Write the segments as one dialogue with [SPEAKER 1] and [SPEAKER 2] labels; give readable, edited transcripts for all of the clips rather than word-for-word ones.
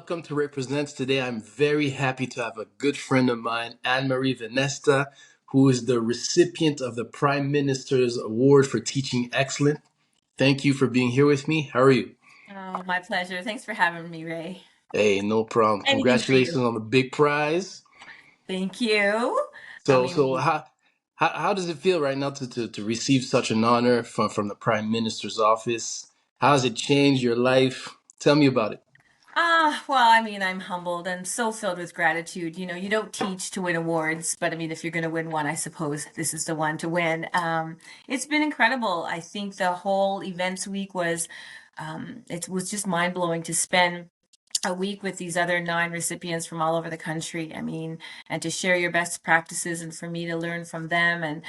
[SPEAKER 1] welcome to Represents. Today, I'm very happy to have a good friend of mine, Ann Marie Vanneste, who is the recipient of the Prime Minister's Award for Teaching Excellence. Thank you for being here with me. How are you?
[SPEAKER 2] Oh, my pleasure. Thanks for having me, Ray.
[SPEAKER 1] Hey, no problem.
[SPEAKER 2] Anything for
[SPEAKER 1] Congratulations
[SPEAKER 2] you.
[SPEAKER 1] on the big prize.
[SPEAKER 2] Thank you. I
[SPEAKER 1] So,
[SPEAKER 2] mean,
[SPEAKER 1] so how does it feel right now to receive such an honor from the Prime Minister's office? How has it changed your life? Tell me about it.
[SPEAKER 2] I'm humbled and so filled with gratitude. You don't teach to win awards, but I mean, if you're going to win one, I suppose this is the one to win. It's been incredible. I think the whole events week it was just mind blowing to spend a week with these other 9 recipients from all over the country. I mean, and to share your best practices and for me to learn from them and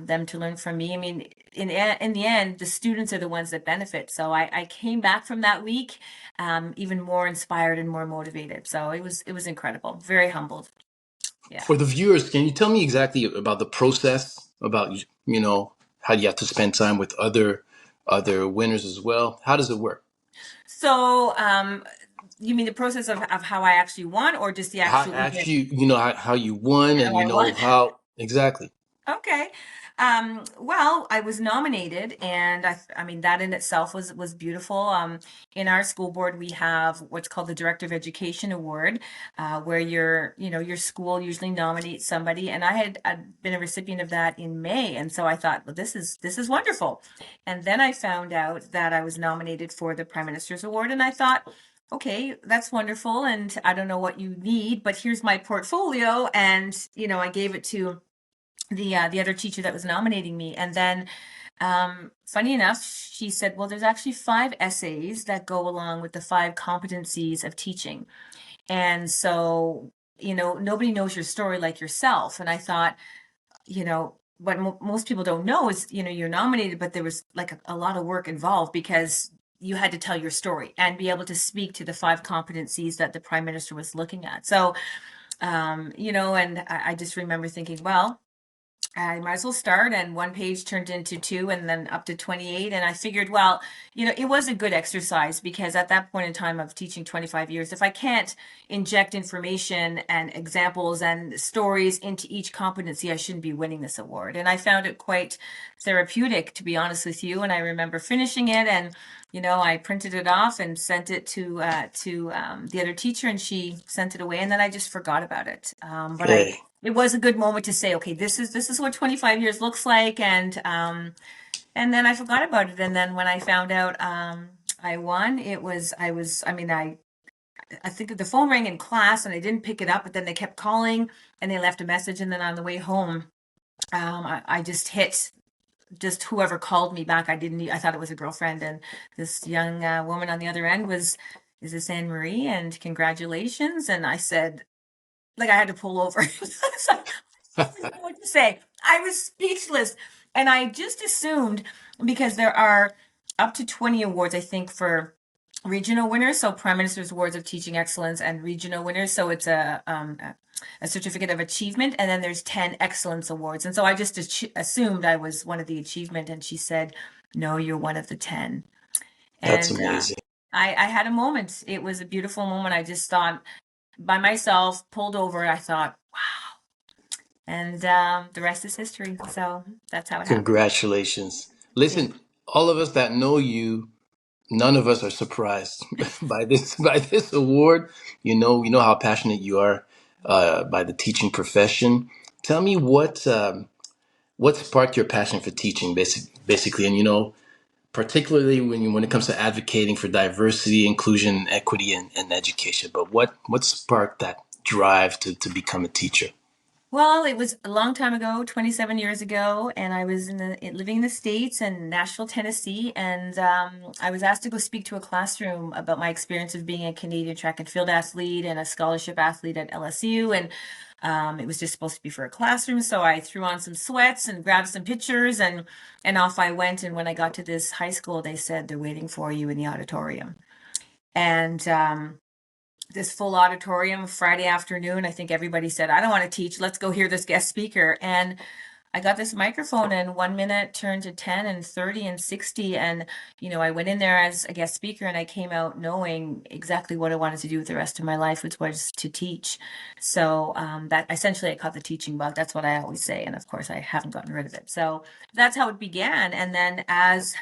[SPEAKER 2] them to learn from me. I mean, in the end, the students are the ones that benefit. So I came back from that week even more inspired and more motivated. So it was incredible. Very humbled. Yeah.
[SPEAKER 1] For the viewers, can you tell me exactly about the process, about how you have to spend time with other winners as well? How does it work?
[SPEAKER 2] So you mean the process of how I actually won or just the
[SPEAKER 1] How
[SPEAKER 2] actual event?
[SPEAKER 1] actually, how you won,
[SPEAKER 2] How
[SPEAKER 1] and
[SPEAKER 2] I won?
[SPEAKER 1] how exactly?
[SPEAKER 2] Okay. Well, I was nominated, and I mean, that in itself was beautiful. In our school board, we have what's called the Director of Education Award, where your school usually nominates somebody, and I'd been a recipient of that in May, and so I thought, well, this is wonderful. And then I found out that I was nominated for the Prime Minister's Award, and I thought, okay, that's wonderful, and I don't know what you need, but here's my portfolio, and I gave it to the other teacher that was nominating me. And then funny enough, she said, well, there's actually 5 essays that go along with the 5 competencies of teaching. And so, nobody knows your story like yourself. And I thought, what most people don't know is, you're nominated, but there was like a lot of work involved because you had to tell your story and be able to speak to the 5 competencies that the prime minister was looking at. So, and I just remember thinking, well, I might as well start. And one page turned into 2 and then up to 28. And I figured, well, it was a good exercise because at that point in time of teaching 25 years, if I can't inject information and examples and stories into each competency, I shouldn't be winning this award. And I found it quite therapeutic, to be honest with you. And I remember finishing it and I printed it off and sent it to the other teacher, and she sent it away, and then I just forgot about it. But
[SPEAKER 1] Hey,
[SPEAKER 2] it was a good moment to say, okay, this is what 25 years looks like, and then I forgot about it. And then when I found out I won, I think the phone rang in class, and I didn't pick it up, but then they kept calling, and they left a message, and then on the way home, I just hit just whoever called me back. I thought it was a girlfriend, and this young woman on the other end is this Anne Marie, and congratulations. And I said, like, I had to pull over. I didn't know what to say. I was speechless. And I just assumed, because there are up to 20 awards, I think, for regional winners. So Prime Minister's Awards of Teaching Excellence and regional winners. So it's a certificate of achievement. And then there's 10 excellence awards. And so I just assumed I was one of the achievement. And she said, no, you're one of the 10.
[SPEAKER 1] that's
[SPEAKER 2] And
[SPEAKER 1] amazing.
[SPEAKER 2] I had a moment. It was a beautiful moment. I just thought by myself, pulled over. I thought, and the rest is history. So that's how it happened.
[SPEAKER 1] Congratulations.
[SPEAKER 2] Thank
[SPEAKER 1] Listen, all of us that know you, none of us are surprised by this award. We know how passionate you are by the teaching profession. Tell me what sparked your passion for teaching, basically, and particularly when it comes to advocating for diversity, inclusion, equity, and education. But what sparked that drive to become a teacher?
[SPEAKER 2] Well, it was a long time ago, 27 years ago, and I was living in the States in Nashville, Tennessee, and I was asked to go speak to a classroom about my experience of being a Canadian track and field athlete and a scholarship athlete at LSU, and it was just supposed to be for a classroom, so I threw on some sweats and grabbed some pictures, and off I went. And when I got to this high school, they said they're waiting for you in the auditorium, and this full auditorium Friday afternoon. I think everybody said, I don't want to teach. Let's go hear this guest speaker. And I got this microphone and 1 minute turned to 10 and 30 and 60. And, I went in there as a guest speaker and I came out knowing exactly what I wanted to do with the rest of my life, which was to teach. So that essentially I caught the teaching bug. That's what I always say. And of course, I haven't gotten rid of it. So that's how it began. And then as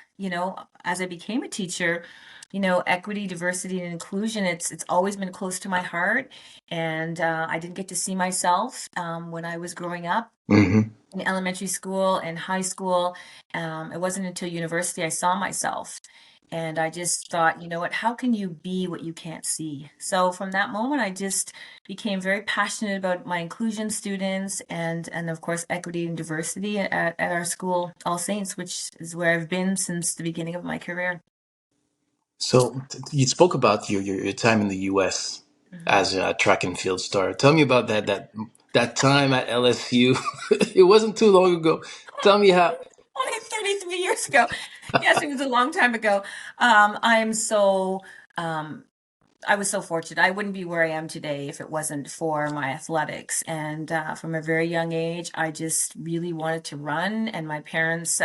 [SPEAKER 2] I became a teacher, equity, diversity, and inclusion, it's always been close to my heart. And I didn't get to see myself when I was growing up
[SPEAKER 1] Hmm.
[SPEAKER 2] in elementary school and high school. It wasn't until university I saw myself. And I just thought, you know what, how can you be what you can't see? So from that moment, I just became very passionate about my inclusion students and of course, equity and diversity at our school, All Saints, which is where I've been since the beginning of my career.
[SPEAKER 1] So you spoke about your time in the U.S.
[SPEAKER 2] Mhm.
[SPEAKER 1] as a track and field star. Tell me about that time at LSU. It wasn't too long ago. Tell me how.
[SPEAKER 2] Only 33 years ago. Yes, it was a long time ago. I'm so um, I was so fortunate. I wouldn't be where I am today if it wasn't for my athletics. And from a very young age, I just really wanted to run. And my parents,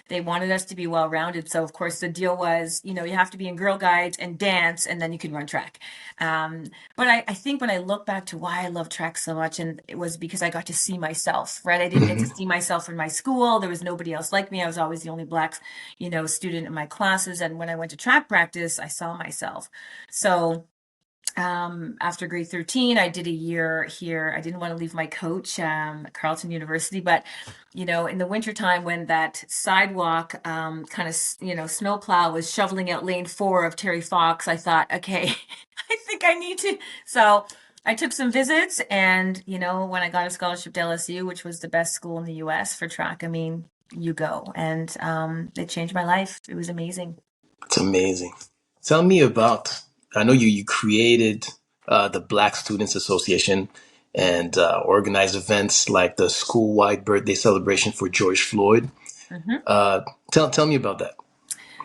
[SPEAKER 2] they wanted us to be well rounded. So, of course, the deal was, you have to be in Girl Guides and dance, and then you can run track. Um, but I think when I look back to why I love track so much, and it was because I got to see myself, right? I didn't get to
[SPEAKER 1] Mhm.
[SPEAKER 2] see myself in my school. There was nobody else like me. I was always the only black, student in my classes. And when I went to track practice, I saw myself. So after grade 13, I did a year here. I didn't want to leave my coach at Carleton University, but in the wintertime when that sidewalk kind of snowplow was shoveling out lane 4 of Terry Fox, I thought, okay, I think I need to. So I took some visits, and when I got a scholarship to LSU, which was the best school in the US for track, I mean, you go, and it changed my life. It was amazing.
[SPEAKER 1] It's amazing. Tell me about. I know you created the Black Students Association and organized events like the school-wide birthday celebration for George Floyd.
[SPEAKER 2] Mhm.
[SPEAKER 1] Uh, tell me about that.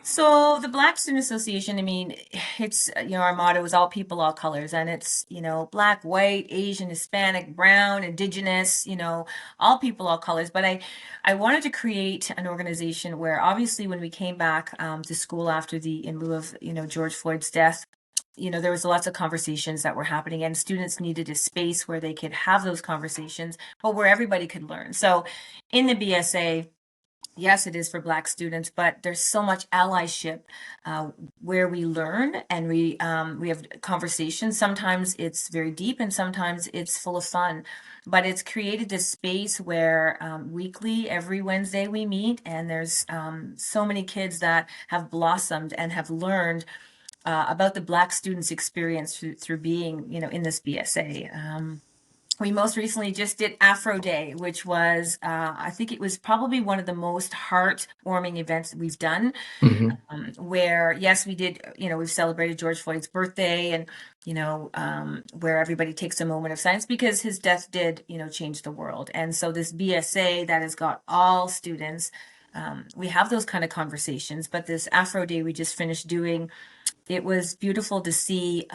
[SPEAKER 2] So the Black Student Association, I mean, it's, our motto is all people, all colors, and it's, black, white, Asian, Hispanic, brown, indigenous, all people, all colors. But I wanted to create an organization where obviously when we came back to school after in lieu of, George Floyd's death, there was lots of conversations that were happening, and students needed a space where they could have those conversations, but where everybody could learn. So in the BSA, yes, it is for Black students, but there's so much allyship where we learn and we have conversations. Sometimes it's very deep, and sometimes it's full of fun. But it's created this space where weekly, every Wednesday, we meet, and there's so many kids that have blossomed and have learned about the Black students' experience through being, in this BSA. We most recently just did Afro Day, which was, I think it was probably one of the most heartwarming events that we've done.
[SPEAKER 1] Hmm.
[SPEAKER 2] Where, yes, we did, we've celebrated George Floyd's birthday, and, where everybody takes a moment of silence because his death did, change the world. And so this BSA that has got all students, we have those kind of conversations. But this Afro Day we just finished doing, it was beautiful to see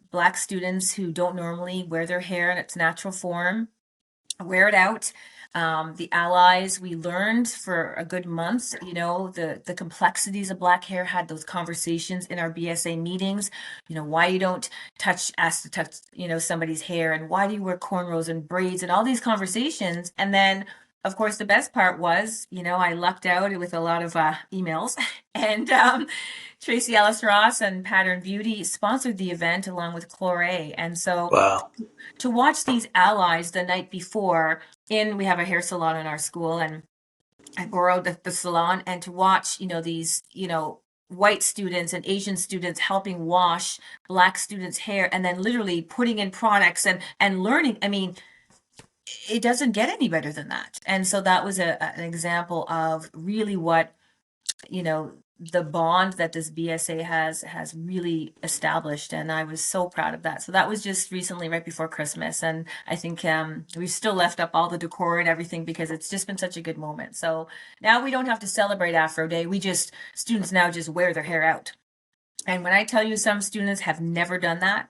[SPEAKER 2] Black students who don't normally wear their hair in its natural form wear it out. The allies we learned for a good month, the complexities of Black hair, had those conversations in our BSA meetings. Why you don't ask to touch, somebody's hair, and why do you wear cornrows and braids, and all these conversations. And then, of course, the best part was, I lucked out with a lot of emails, and Tracy Ellis Ross and Pattern Beauty sponsored the event along with Clore. And so
[SPEAKER 1] Wow.
[SPEAKER 2] to watch these allies the night before, we have a hair salon in our school, and I borrowed the salon, and to watch, these, white students and Asian students helping wash Black students' hair, and then literally putting in products and learning. I mean, it doesn't get any better than that. And so that was an example of really what, the bond that this BSA has really established, and I was so proud of that. So that was just recently, right before Christmas, and I think we've still left up all the decor and everything because it's just been such a good moment. So now we don't have to celebrate Afro Day. Students now just wear their hair out. And when I tell you some students have never done that,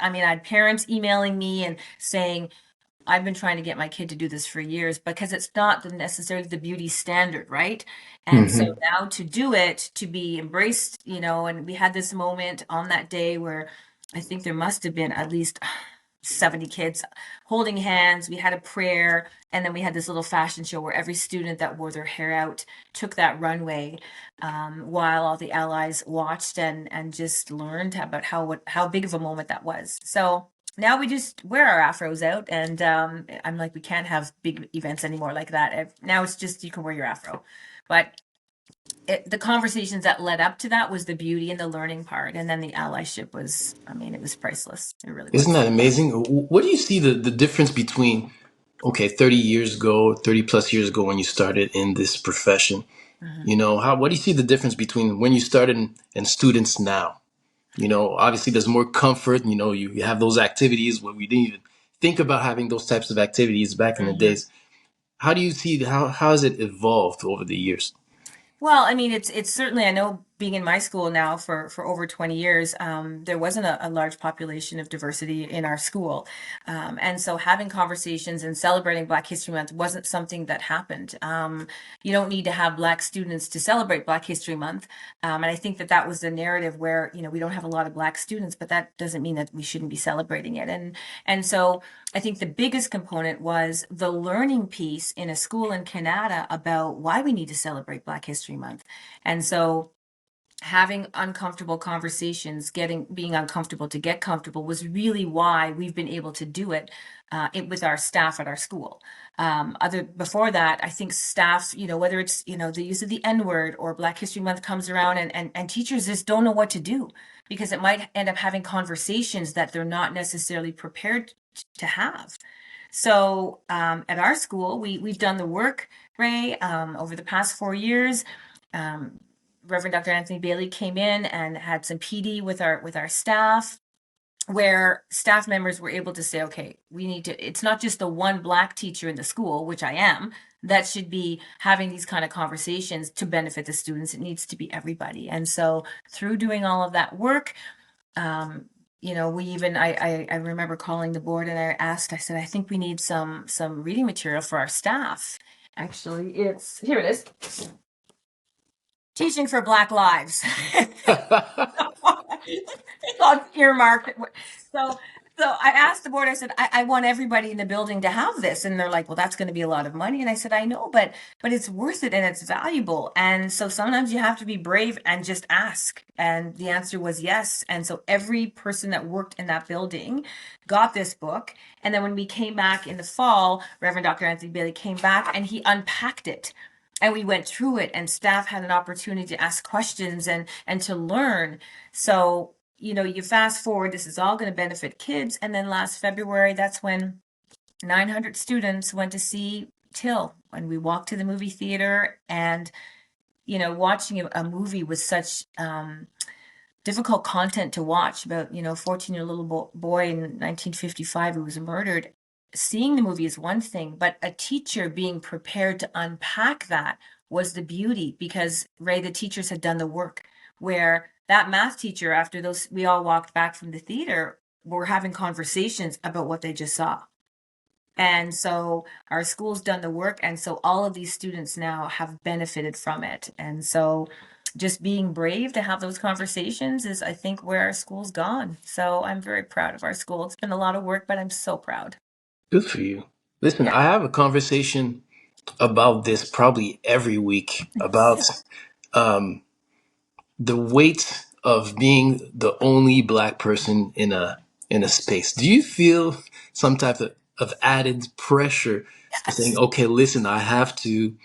[SPEAKER 2] I mean, I had parents emailing me and saying, I've been trying to get my kid to do this for years because it's not necessarily the beauty standard, right? And so
[SPEAKER 1] Hmm.
[SPEAKER 2] now to do it, to be embraced, and we had this moment on that day where I think there must have been at least 70 kids holding hands. We had a prayer, and then we had this little fashion show where every student that wore their hair out took that runway, while all the allies watched and just learned about how big of a moment that was. So now we just wear our afros out, and I'm like, we can't have big events anymore like that. Now it's just you can wear your afro, but the conversations that led up to that was the beauty and the learning part, and then the allyship was, I mean, it was priceless. It really
[SPEAKER 1] Isn't
[SPEAKER 2] was.
[SPEAKER 1] that amazing? What do you see the difference between, okay, 30 years ago, 30 plus years ago when you started in this profession?
[SPEAKER 2] Mhm.
[SPEAKER 1] What do you see the difference between when you started and students now? Obviously there's more comfort. You have those activities where we didn't even think about having those types of activities back in the
[SPEAKER 2] Mhm.
[SPEAKER 1] days. How do you see how has it evolved over the years?
[SPEAKER 2] Well, I mean, it's certainly, I know being in my school now for over 20 years, there wasn't a large population of diversity in our school. And so having conversations and celebrating Black History Month wasn't something that happened. You don't need to have Black students to celebrate Black History Month. And I think that that was the narrative where, we don't have a lot of Black students, but that doesn't mean that we shouldn't be celebrating it. And so I think the biggest component was the learning piece in a school in Canada about why we need to celebrate Black History Month. And so having uncomfortable conversations, being uncomfortable to get comfortable was really why we've been able to do it with our staff at our school. Other before that, I think staff, whether it's the use of the N word or Black History Month comes around, and teachers just don't know what to do because it might end up having conversations that they're not necessarily prepared to have. So at our school, we've done the work, Ray, over the past 4 years. Um, Reverend Dr. Anthony Bailey came in and had some PD with our staff, where staff members were able to say, okay, we need to. It's not just the one Black teacher in the school, which I am, that should be having these kind of conversations to benefit the students. It needs to be everybody. And so through doing all of that work, um, we even I remember calling the board and I said, I think we need some reading material for our staff. Actually, it's here it is. Teaching for Black Lives. It's on earmarked. So, so I asked the board, I said, I want everybody in the building to have this. And they're like, well, that's going to be a lot of money. And I said, I know, but it's worth it and it's valuable. And so sometimes you have to be brave and just ask. And the answer was yes. And so every person that worked in that building got this book. And then when we came back in the fall, Reverend Dr. Anthony Bailey came back and he unpacked it, and we went through it, and staff had an opportunity to ask questions and to learn. So you fast forward, this is all going to benefit kids. And then last February, that's when 900 students went to see Till, when we walked to the movie theater. And watching a movie with such difficult content to watch about 14-year little boy in 1955 who was murdered. Seeing the movie is one thing, but a teacher being prepared to unpack that was the beauty, because Ray, the teachers had done the work, where that math teacher, after those we all walked back from the theater, were having conversations about what they just saw. And so our school's done the work. And so all of these students now have benefited from it. And so just being brave to have those conversations is, I think, where our school's gone. So I'm very proud of our school. It's been a lot of work, but I'm so proud.
[SPEAKER 1] Good for you. Listen,
[SPEAKER 2] Yeah.
[SPEAKER 1] I have a conversation about this probably every week about um, the weight of being the only black person in a space. Do you feel some type of added pressure saying,
[SPEAKER 2] Yes.
[SPEAKER 1] okay, listen, I have to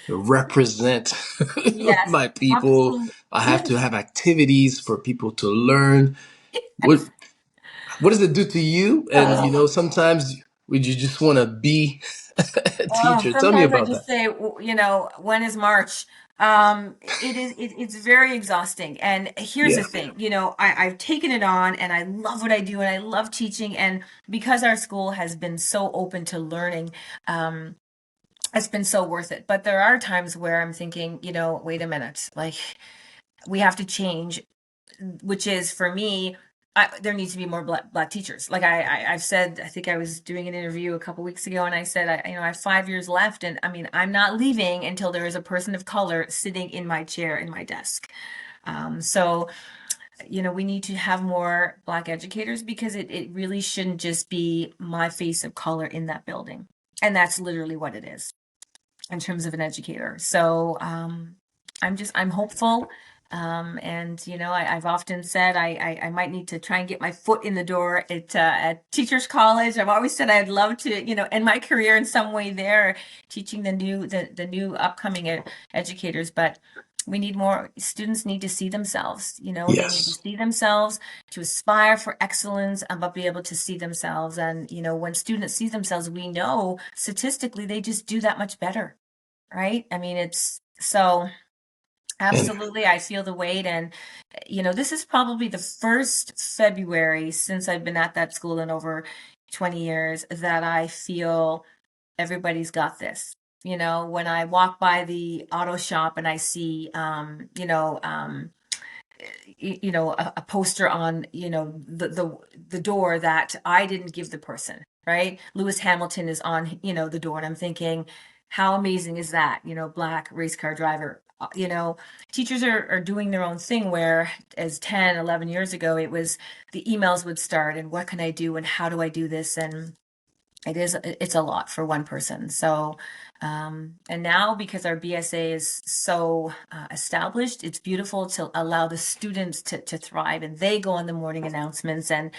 [SPEAKER 1] represent
[SPEAKER 2] Yes.
[SPEAKER 1] my people.
[SPEAKER 2] Absolutely.
[SPEAKER 1] I have to
[SPEAKER 2] Yes.
[SPEAKER 1] have activities for people to learn. What
[SPEAKER 2] Yes.
[SPEAKER 1] what does it do to you? And
[SPEAKER 2] Oh.
[SPEAKER 1] sometimes would you just want to be a
[SPEAKER 2] Oh,
[SPEAKER 1] teacher? Tell me
[SPEAKER 2] sometimes I
[SPEAKER 1] about
[SPEAKER 2] just
[SPEAKER 1] that.
[SPEAKER 2] say, when is March? It's very exhausting. And here's the
[SPEAKER 1] Yeah.
[SPEAKER 2] thing, I've taken it on and I love what I do and I love teaching. And because our school has been so open to learning, um, it's been so worth it. But there are times where I'm thinking, wait a minute, like we have to change, which is for me. there needs to be more black teachers. Like I've said, I think I was doing an interview a couple weeks ago, and I said, I have 5 years left, and I mean, I'm not leaving until there is a person of color sitting in my chair in my desk. So, we need to have more black educators because it really shouldn't just be my face of color in that building, and that's literally what it is in terms of an educator. So I'm hopeful. And I've often said I might need to try and get my foot in the door at Teachers College. I've always said I'd love to, end my career in some way there, teaching the new upcoming educators. But we need more students need to see themselves. They need to
[SPEAKER 1] Yes.
[SPEAKER 2] see themselves to aspire for excellence, but be able to see themselves. And when students see themselves, we know statistically they just do that much better, right? I mean, it's so
[SPEAKER 1] And
[SPEAKER 2] absolutely, I feel the weight. And this is probably the first February since I've been at that school in over 20 years that I feel everybody's got this. When I walk by the auto shop and I see a poster on the door that I didn't give the person, right? Lewis Hamilton is on the door, and I'm thinking, how amazing is that? Black race car driver. Teachers are doing their own thing, where as 10, 11 years ago, it was the emails would start, and what can I do, and how do I do this? And it's a lot for one person. So and now, because our BSA is so established, it's beautiful to allow the students to thrive, and they go on the morning announcements, and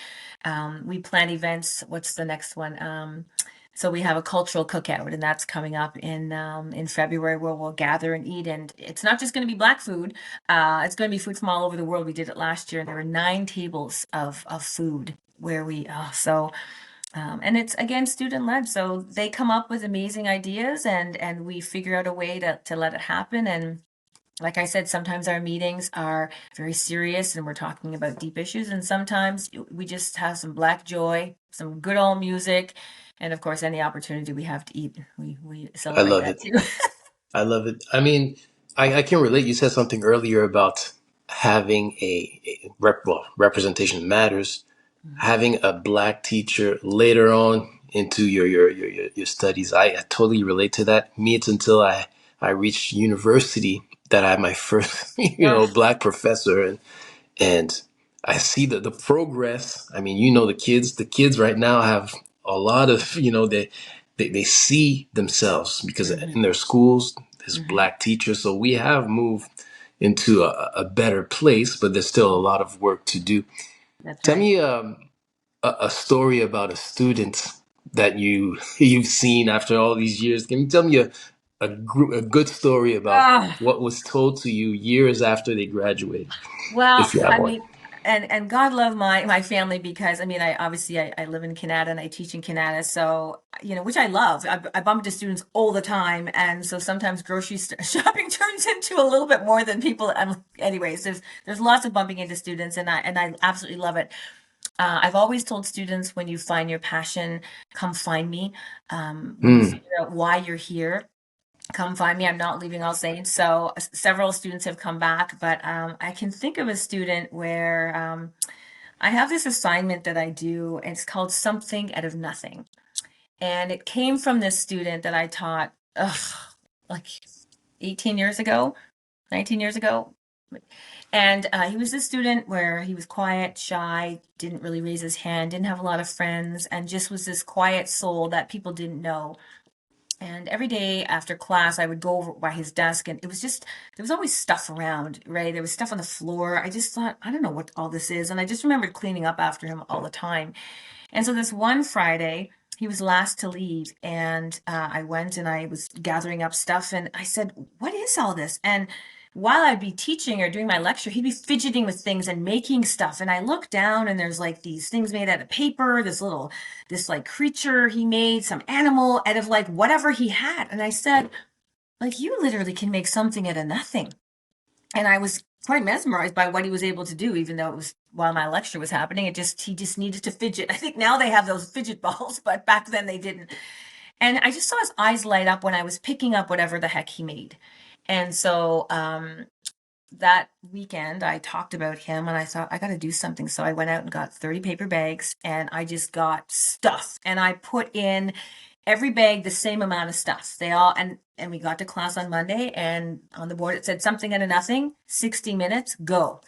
[SPEAKER 2] we plan events. What's the next one? So we have a cultural cookout, and that's coming up in February, where we'll gather and eat. And it's not just going to be black food; it's going to be food from all over the world. We did it last year, and there were 9 tables of food where we. And it's again student led, so they come up with amazing ideas, and we figure out a way to let it happen. And like I said, sometimes our meetings are very serious and we're talking about deep issues, and sometimes we just have some black joy, some good old music, and of course, any opportunity we have to eat, we
[SPEAKER 1] I
[SPEAKER 2] celebrate
[SPEAKER 1] love
[SPEAKER 2] that
[SPEAKER 1] it.
[SPEAKER 2] too.
[SPEAKER 1] I love it. I mean, I can relate. You said something earlier about having representation matters. Having a black teacher later on into your studies, I totally relate to that. Me, it's until I reached university that I had my first
[SPEAKER 2] Ugh.
[SPEAKER 1] black professor, and I see the progress. I mean, the kids right now have a lot of, they see themselves because
[SPEAKER 2] Hmm.
[SPEAKER 1] in their schools there's
[SPEAKER 2] Hmm.
[SPEAKER 1] black teachers. So we have moved into a better place, but there's still a lot of work to do.
[SPEAKER 2] That's
[SPEAKER 1] Tell
[SPEAKER 2] right.
[SPEAKER 1] me a story about a student that you've seen after all these years. Can you tell me a good story about
[SPEAKER 2] Oh.
[SPEAKER 1] what was told to you years after they graduated,
[SPEAKER 2] Well,
[SPEAKER 1] if you have
[SPEAKER 2] I
[SPEAKER 1] one?
[SPEAKER 2] mean, and God love my family, because I mean, I live in Canada and I teach in Canada, so which I love. I bump into students all the time, and so sometimes grocery shopping turns into a little bit more than people. Anyways, there's lots of bumping into students, and I absolutely love it. I've always told students, when you find your passion, come find me. When you
[SPEAKER 1] Mm,
[SPEAKER 2] figure out why you're here, come find me. I'm not leaving all saints. So several students have come back, but I can think of a student where I have this assignment that I do, and it's called Something Out of Nothing. And it came from this student that I taught, like 18 years ago, 19 years ago. And he was a student where he was quiet, shy, didn't really raise his hand, didn't have a lot of friends, and just was this quiet soul that people didn't know. And every day after class, I would go over by his desk, and there was always stuff around, right? There was stuff on the floor. I just thought, I don't know what all this is. And I just remembered cleaning up after him all the time. And so this one Friday, he was last to leave, and I went and I was gathering up stuff, and I said, "What is all this?" And while I'd be teaching or doing my lecture, he'd be fidgeting with things and making stuff. And I look down, and there's like these things made out of paper, this like creature he made, some animal out of like whatever he had. And I said, like, you literally can make something out of nothing. And I was quite mesmerized by what he was able to do, even though it was while my lecture was happening. He just needed to fidget. I think now they have those fidget balls, but back then they didn't. And I just saw his eyes light up when I was picking up whatever the heck he made. And so that weekend I talked about him and I thought I got to do something. So I went out and got 30 paper bags and I just got stuff and I put in every bag the same amount of stuff. They all and we got to class on Monday and on the board it said something out of nothing, 60 minutes, go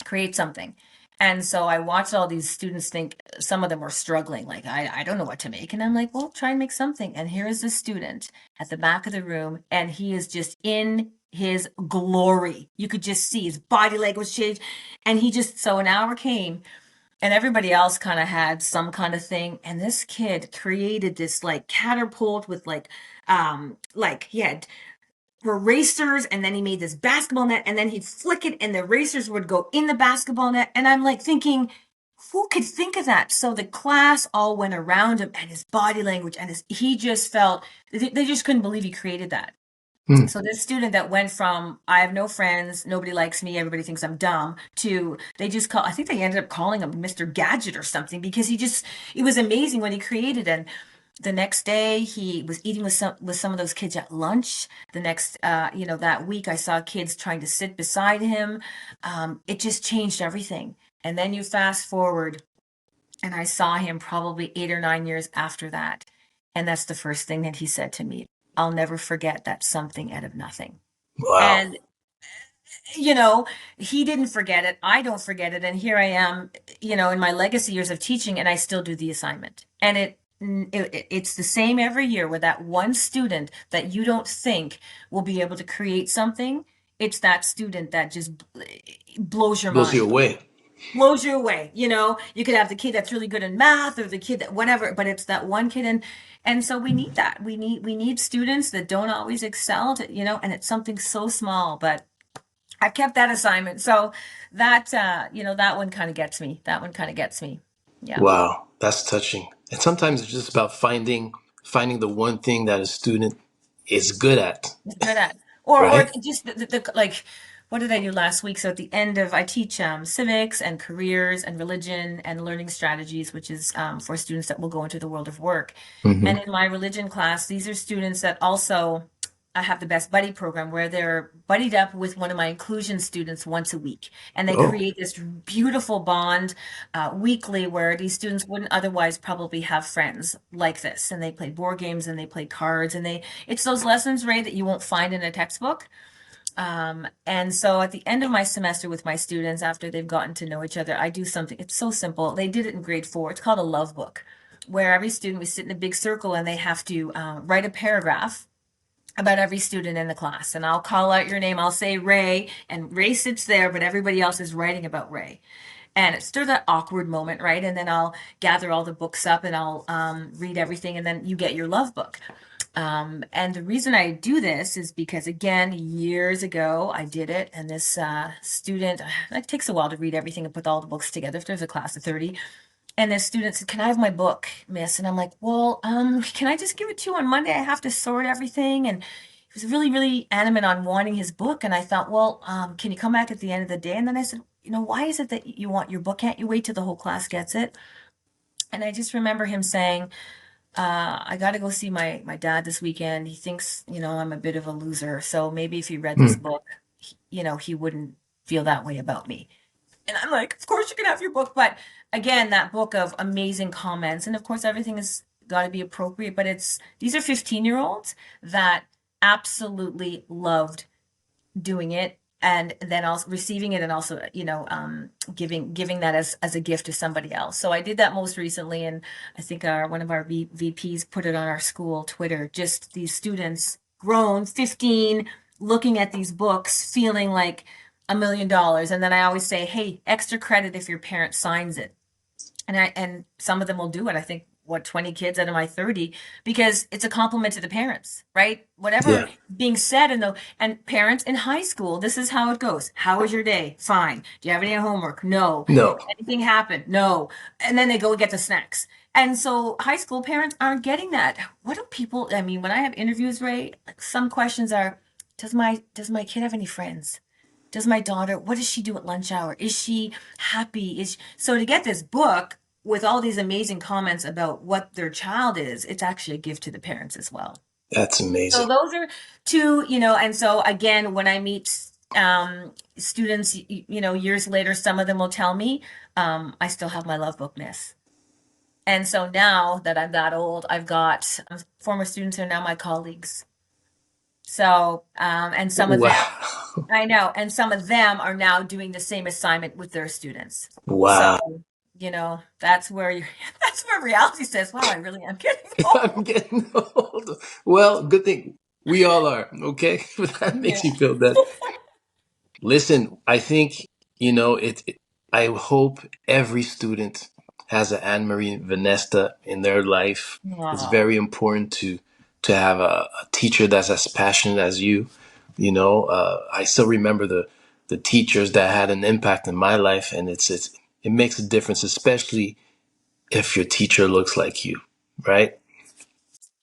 [SPEAKER 2] create something. And so I watched all these students think some of them were struggling, like, I don't know what to make. And I'm like, well, try and make something. And here is this student at the back of the room, and he is just in his glory. You could just see his body language change. And he just, so an hour came, and everybody else kind of had some kind of thing. And this kid created this like catapult with like he had erasers and then he made this basketball net and then he'd flick it and the erasers would go in the basketball net. And I'm like thinking, who could think of that? So the class all went around him and his body language and he just felt, they just couldn't believe he created that.
[SPEAKER 1] Hmm.
[SPEAKER 2] So this student that went from I have no friends, nobody likes me, everybody thinks I'm dumb, to they just call, I think they ended up calling him Mr. Gadget or something because he just, it was amazing what he created. And the next day he was eating with some of those kids at lunch. The next that week I saw kids trying to sit beside him. It just changed everything. And then you fast forward and I saw him probably 8 or 9 years after that. And that's the first thing that he said to me. I'll never forget that something out of nothing.
[SPEAKER 1] Wow.
[SPEAKER 2] And you know, he didn't forget it. I don't forget it. And here I am, in my legacy years of teaching, and I still do the assignment. And it's the same every year with that one student that you don't think will be able to create something. It's that student that just blows your
[SPEAKER 1] Blows you
[SPEAKER 2] mind,
[SPEAKER 1] away.
[SPEAKER 2] blows you away. You could have the kid that's really good in math or the kid that whatever, but it's that one kid. And so we need that. We need students that don't always excel and it's something so small, but I've kept that assignment. So that one kind of gets me. That one kind of gets me. Yeah.
[SPEAKER 1] Wow, that's touching. And sometimes it's just about finding the one thing that a student is good at,
[SPEAKER 2] It's good at. Or
[SPEAKER 1] right?
[SPEAKER 2] just like, what did I do last week? So at the end of, I teach civics and careers and religion and learning strategies, which is for students that will go into the world of work.
[SPEAKER 1] Hmm.
[SPEAKER 2] And in my religion class, these are students that also I have the best buddy program where they're buddied up with one of my inclusion students once a week. And they
[SPEAKER 1] Oh,
[SPEAKER 2] create this beautiful bond weekly where these students wouldn't otherwise probably have friends like this. And they play board games and they play cards and it's those lessons, Ray, that you won't find in a textbook. And so at the end of my semester with my students, after they've gotten to know each other, I do something. It's so simple. They did it in grade 4. It's called a love book, where every student, we sit in a big circle and they have to write a paragraph about every student in the class. And I'll call out your name. I'll say Ray, and Ray sits there, but everybody else is writing about Ray. And it's still that awkward moment, right? And then I'll gather all the books up and I'll read everything, and then you get your love book. And the reason I do this is because, again, years ago I did it, and this student, it takes a while to read everything and put all the books together if there's a class of 30. And this student said, "Can I have my book, miss?" And I'm like, "Well, can I just give it to you on Monday? I have to sort everything." And he was really, really adamant on wanting his book. And I thought, well, can you come back at the end of the day? And then I said, why is it that you want your book? Can't you wait till the whole class gets it? And I just remember him saying, I got to go see my dad this weekend. He thinks, I'm a bit of a loser. So maybe if he read this
[SPEAKER 1] hmm.
[SPEAKER 2] book, he wouldn't feel that way about me. And I'm like, of course you can have your book. But again, that book of amazing comments. And of course, everything has got to be appropriate. But these are 15-year-olds that absolutely loved doing it. And then also receiving it, and also, giving that as a gift to somebody else. So I did that most recently, and I think one of our VPs put it on our school Twitter. Just these students, grown, 15, looking at these books, feeling like $1 million. And then I always say, hey, extra credit if your parent signs it. And some of them will do it. I think 20 kids out of my 30, because it's a compliment to the parents, right? Whatever
[SPEAKER 1] Yeah.
[SPEAKER 2] being said, and parents in high school, this is how it goes. How was your day? Fine. Do you have any homework? No.
[SPEAKER 1] No.
[SPEAKER 2] Anything happen? No. And then they go get the snacks. And so high school parents aren't getting that. What do people, I mean, when I have interviews, Ray, like some questions are, does my kid have any friends? Does my daughter, what does she do at lunch hour? Is she happy? So to get this book with all these amazing comments about what their child is, it's actually a gift to the parents as well.
[SPEAKER 1] That's
[SPEAKER 2] So
[SPEAKER 1] amazing.
[SPEAKER 2] those are two, and so again, when I meet Students, years later, some of them will tell me, I still have my love book, miss. And so now that I'm that old, I've got former students who are now my colleagues. So, and some of them,
[SPEAKER 1] Wow.
[SPEAKER 2] I know, and some of them are now doing the same assignment with their students. So,
[SPEAKER 1] Wow.
[SPEAKER 2] that's where you that's where reality says, wow, I really am getting
[SPEAKER 1] I'm
[SPEAKER 2] old.
[SPEAKER 1] getting old. Well, good thing we all are, okay? That
[SPEAKER 2] Yeah.
[SPEAKER 1] makes you feel that. Listen, I think, I hope every student has an Anne Marie Vanneste in their life. It's
[SPEAKER 2] Oh,
[SPEAKER 1] very important to have a teacher that's as passionate as you. I still remember the teachers that had an impact in my life, and it makes a difference, especially if your teacher looks like you, right?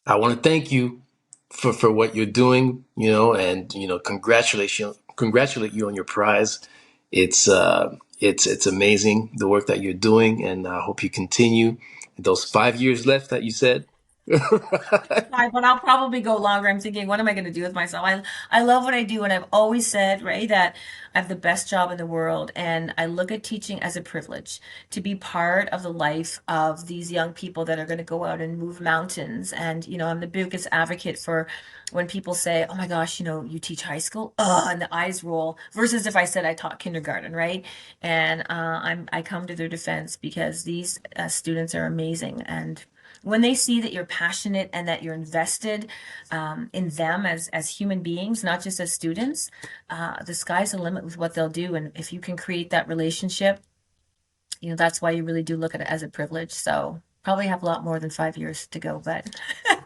[SPEAKER 1] I want to thank you for what you're doing, and congratulate you on your prize. It's amazing the work that you're doing, and I hope you continue those 5 years left that you said.
[SPEAKER 2] but I'll probably go longer. I'm thinking, what am I going to do with myself? I love what I do, and I've always said, Ray, that I have the best job in the world, and I look at teaching as a privilege to be part of the life of these young people that are going to go out and move mountains. And I'm the biggest advocate for when people say, "Oh my gosh, you teach high school," and the eyes roll, versus if I said I taught kindergarten, right? And I come to their defense because these students are amazing, and when they see that you're passionate and that you're invested in them as human beings, not just as students, the sky's the limit with what they'll do. And if you can create that relationship, that's why you really do look at it as a privilege. So probably have a lot more than 5 years to go, but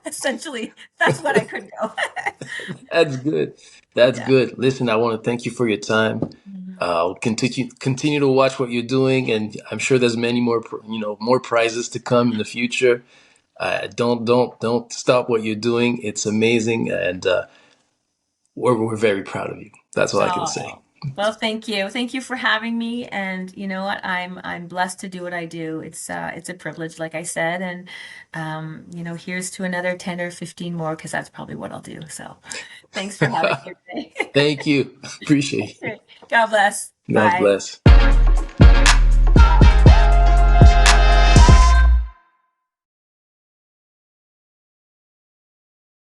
[SPEAKER 2] essentially that's what I could go.
[SPEAKER 1] That's good. That's
[SPEAKER 2] Yeah.
[SPEAKER 1] good. Listen, I want to thank you for your time.
[SPEAKER 2] Mhm.
[SPEAKER 1] I'll continue to watch what you're doing, and I'm sure there's many more more prizes to come in the future. Don't stop what you're doing. It's amazing, and we're very proud of you. That's all I can say.
[SPEAKER 2] Oh, well, thank you. Thank you for having me. And you know what? I'm blessed to do what I do. It's a privilege, like I said. And here's to another 10 or 15 more, because that's probably what I'll do. So thanks for having me today.
[SPEAKER 1] Thank you. Appreciate you.
[SPEAKER 2] Okay. God bless.
[SPEAKER 1] God
[SPEAKER 2] Bye.
[SPEAKER 1] bless.